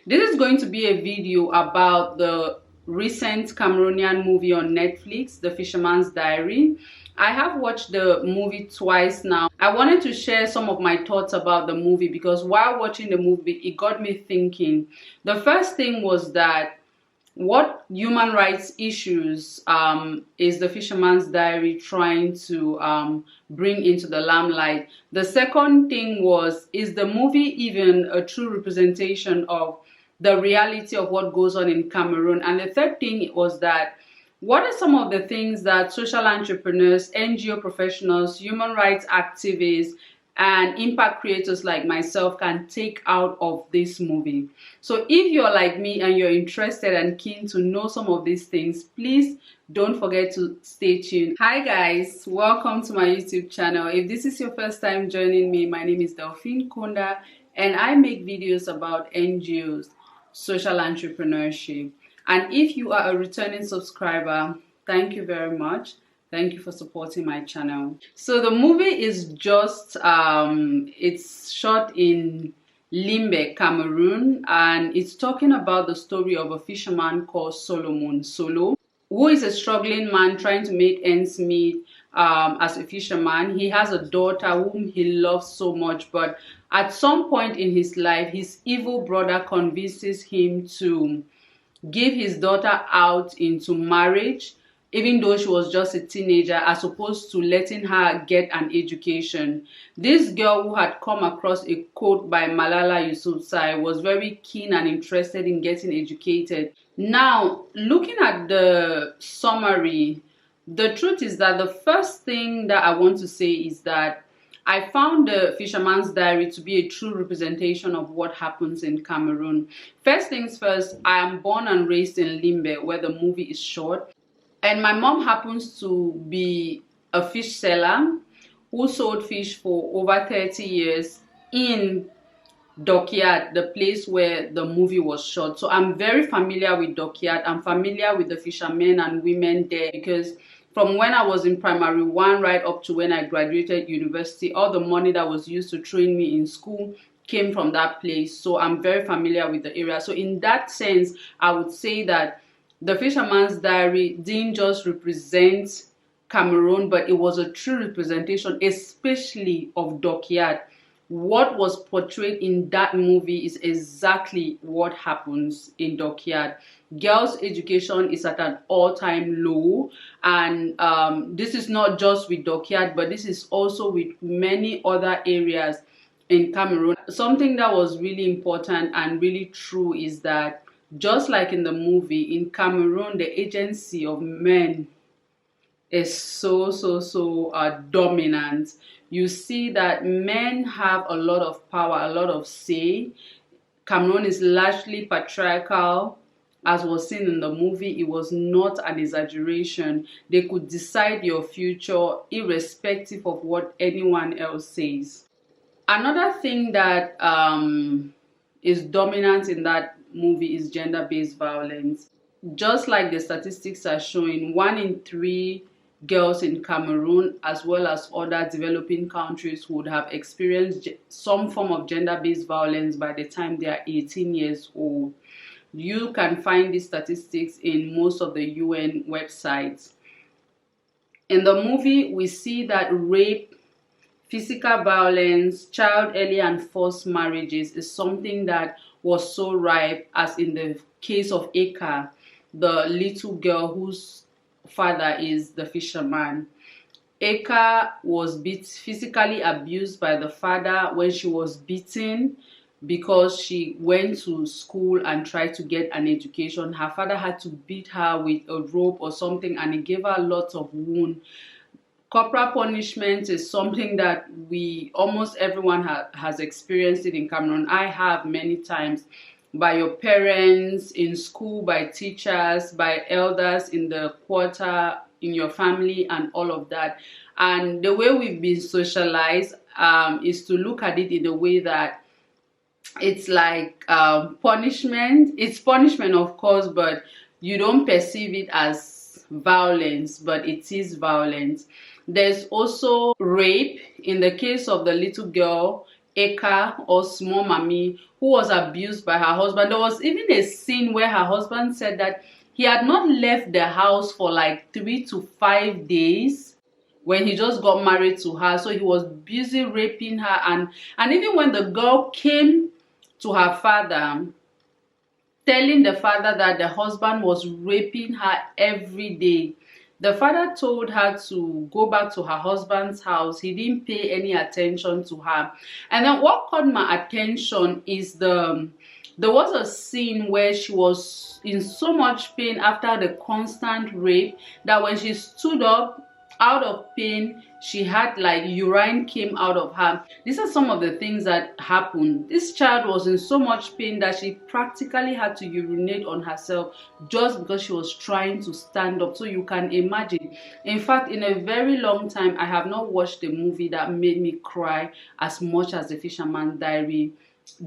This is going to be a video about the recent Cameroonian movie on Netflix, The Fisherman's Diary. I have watched the movie twice now. I wanted to share some of my thoughts about the movie because while watching the movie, it got me thinking. The first thing was that what human rights issues is The Fisherman's Diary trying to bring into the limelight? The second thing was, is the movie even a true representation of the reality of what goes on in Cameroon? And the third thing was that, what are some of the things that social entrepreneurs, NGO professionals, human rights activists, and impact creators like myself can take out of this movie? So if you're like me and you're interested and keen to know some of these things, please don't forget to stay tuned. Hi guys, welcome to my YouTube channel. If this is your first time joining me, my name is Delphine Konda and I make videos about NGOs, social entrepreneurship. And if you are a returning subscriber, thank you very much. Thank you for supporting my channel. So the movie is just, it's shot in Limbe, Cameroon, and it's talking about the story of a fisherman called Solo, who is a struggling man trying to make ends meet as a fisherman. He has a daughter whom he loves so much, but at some point in his life, his evil brother convinces him to give his daughter out into marriage, even though she was just a teenager, as opposed to letting her get an education. This girl, who had come across a quote by Malala Yousafzai, was very keen and interested in getting educated. Now, looking at the summary, the truth is that the first thing that I want to say is that I found The Fisherman's Diary to be a true representation of what happens in Cameroon. First things first, I am born and raised in Limbe, where the movie is shot. And my mom happens to be a fish seller who sold fish for over 30 years in Dockyard, the place where the movie was shot. So I'm very familiar with Dockyard. I'm familiar with the fishermen and women there because from when I was in primary one right up to when I graduated university, all the money that was used to train me in school came from that place. So I'm very familiar with the area. So in that sense, I would say that The Fisherman's Diary didn't just represent Cameroon, but it was a true representation, especially of Dockyard. What was portrayed in that movie is exactly what happens in Dockyard. Girls' education is at an all-time low, and this is not just with Dockyard, but this is also with many other areas in Cameroon. Something that was really important and really true is that, just like in the movie, in Cameroon, the agency of men is so dominant. You see that men have a lot of power, a lot of say. Cameroon is largely patriarchal. As was seen in the movie, it was not an exaggeration. They could decide your future irrespective of what anyone else says. Another thing that is dominant in that movie is gender-based violence. Just like the statistics are showing, 1 in 3 girls in Cameroon, as well as other developing countries, would have experienced some form of gender-based violence by the time they are 18 years old. You can find these statistics in most of the UN websites. In the movie, we see that rape, physical violence, child early and forced marriages is something that was so rife, as in the case of Eka, the little girl whose father is the fisherman. Eka was physically abused by the father when she was beaten because she went to school and tried to get an education. Her father had to beat her with a rope or something, and it gave her lots of wounds. Corporal punishment is something that almost everyone has experienced it in Cameroon. I have many times, by your parents, in school, by teachers, by elders in the quarter, in your family, and all of that. And the way we've been socialized is to look at it in a way that it's like punishment. It's punishment, of course, but you don't perceive it as violence, but it is violence. There's also rape. In the case of the little girl, Eka or small mommy who was abused by her husband. There was even a scene where her husband said that he had not left the house for like 3 to 5 days when he just got married to her. So he was busy raping her, and even when the girl came to her father, telling the father that the husband was raping her every day, the father told her to go back to her husband's house. He didn't pay any attention to her. And then what caught my attention is there was a scene where she was in so much pain after the constant rape that when she stood up out of pain, she had like urine came out of her. These are some of the things that happened. This child was in so much pain that she practically had to urinate on herself just because she was trying to stand up. So you can imagine. In fact, in a very long time, I have not watched a movie that made me cry as much as The Fisherman's Diary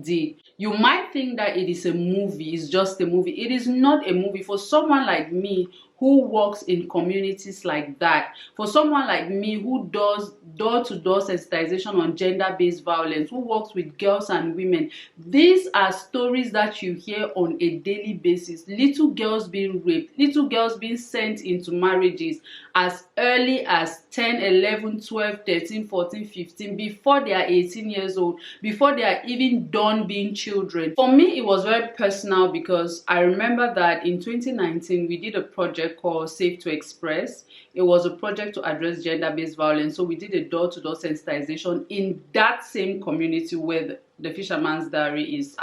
did. You might think that it is a movie, it's just a movie. It is not a movie. For someone like me who works in communities like that, for someone like me who does door-to-door sensitization on gender-based violence, who works with girls and women, these are stories that you hear on a daily basis. Little girls being raped, little girls being sent into marriages as early as 10, 11, 12, 13, 14, 15, before they are 18 years old, before they are even done being children. For me, it was very personal because I remember that in 2019, we did a project called Safe to Express. It was a project to address gender-based violence. So we did a door-to-door sensitization in that same community where the Fisherman's Diary is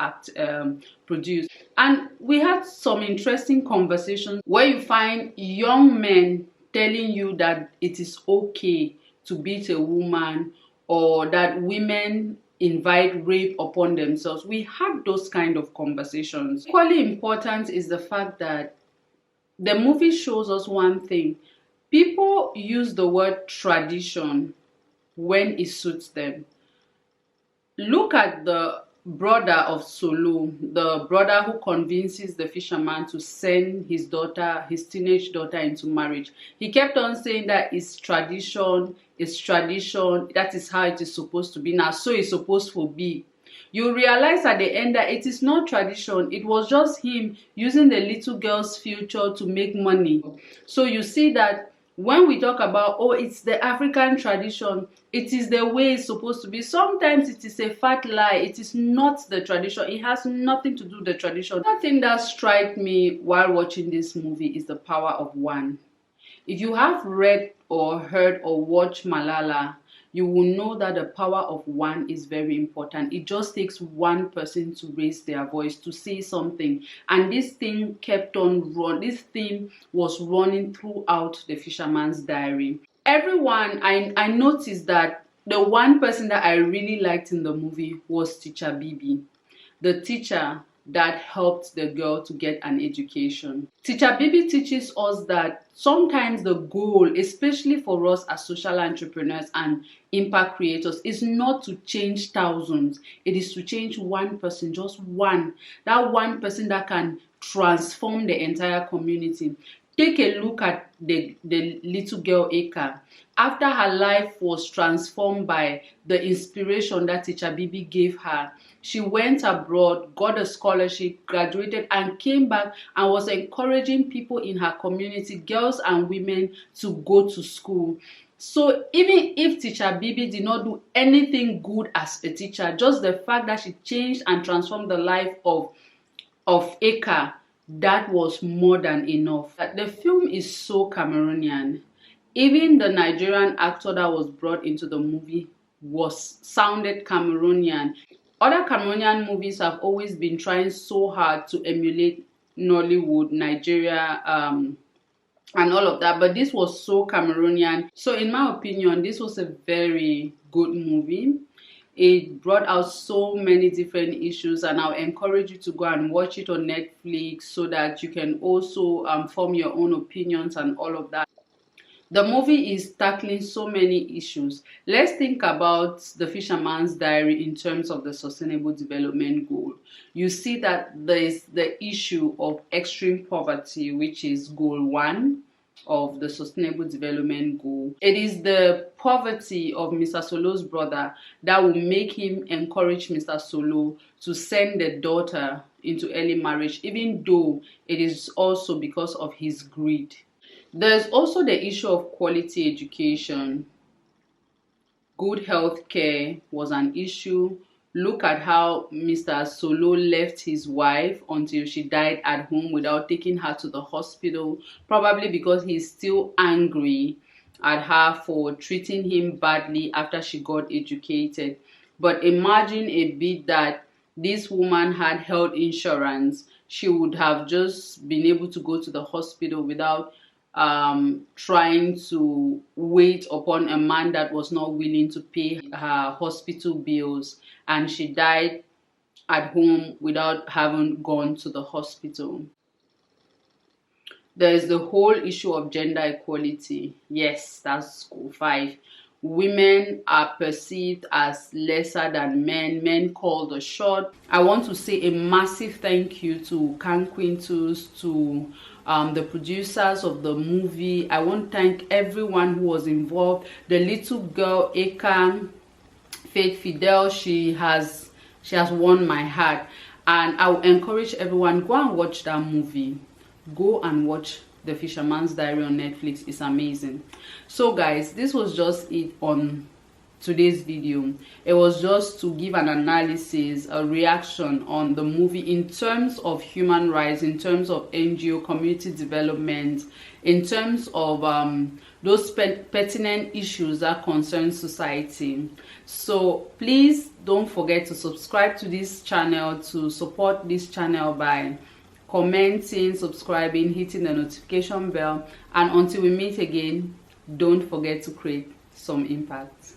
produced. And we had some interesting conversations where you find young men telling you that it is okay to beat a woman, or that women invite rape upon themselves. We had those kind of conversations. Equally important is the fact that the movie shows us one thing. People use the word tradition when it suits them. Look at the brother of Solo, the brother who convinces the fisherman to send his daughter, his teenage daughter, into marriage. He kept on saying that it's tradition, that is how it is supposed to be. Now, so it's supposed to be. You realize at the end that it is not tradition. It was just him using the little girl's future to make money. So you see that when we talk about, oh, it's the African tradition, it is the way it's supposed to be. Sometimes it is a fat lie. It is not the tradition. It has nothing to do with the tradition. Another thing that struck me while watching this movie is the power of one. If you have read or heard or watched Malala, you will know that the power of one is very important. It just takes one person to raise their voice, to say something. And this thing kept on running. This theme was running throughout The Fisherman's Diary. Everyone, I noticed that the one person that I really liked in the movie was Teacher Bibi, the teacher that helped the girl to get an education. Teacher Bibi teaches us that sometimes the goal, especially for us as social entrepreneurs and impact creators, is not to change thousands. It is to change one person, just one. That one person that can transform the entire community. Take a look at the little girl Eka. After her life was transformed by the inspiration that Teacher Bibi gave her, she went abroad, got a scholarship, graduated, and came back and was encouraging people in her community, girls and women, to go to school. So even if Teacher Bibi did not do anything good as a teacher, just the fact that she changed and transformed the life of Eka, that was more than enough. The film is so Cameroonian. Even the Nigerian actor that was brought into the movie sounded Cameroonian. Other Cameroonian movies have always been trying so hard to emulate Nollywood, Nigeria, and all of that, but this was so Cameroonian. So in my opinion, this was a very good movie. It brought out so many different issues, and I'll encourage you to go and watch it on Netflix so that you can also form your own opinions and all of that. The movie is tackling so many issues. Let's think about The Fisherman's Diary in terms of the Sustainable Development Goal. You see that there is the issue of extreme poverty, which is Goal 1. of the Sustainable Development Goal. It is the poverty of Mr. Solo's brother that will make him encourage Mr. Solo to send the daughter into early marriage, even though it is also because of his greed. There's also the issue of quality education. Good health care was an issue. Look at how Mr. Solo left his wife until she died at home without taking her to the hospital, probably because he's still angry at her for treating him badly after she got educated. But imagine a bit that this woman had health insurance. She would have just been able to go to the hospital without trying to wait upon a man that was not willing to pay her hospital bills, and she died at home without having gone to the hospital. There is the whole issue of gender equality. Yes, that's goal 5. Women are perceived as lesser than men. Men call the shot. I want to say a massive thank you to Can Quintus, to the producers of the movie. I want to thank everyone who was involved. The little girl, Eka, Faith Fidel, she has won my heart. And I will encourage everyone, go and watch that movie. Go and watch The Fisherman's Diary on Netflix. It's amazing. So guys, this was just it on today's video. It was just to give an analysis, a reaction on the movie in terms of human rights, in terms of NGO community development, in terms of those pertinent issues that concern society. So please don't forget to subscribe to this channel, to support this channel by commenting, subscribing, hitting the notification bell, and until we meet again, don't forget to create some impact.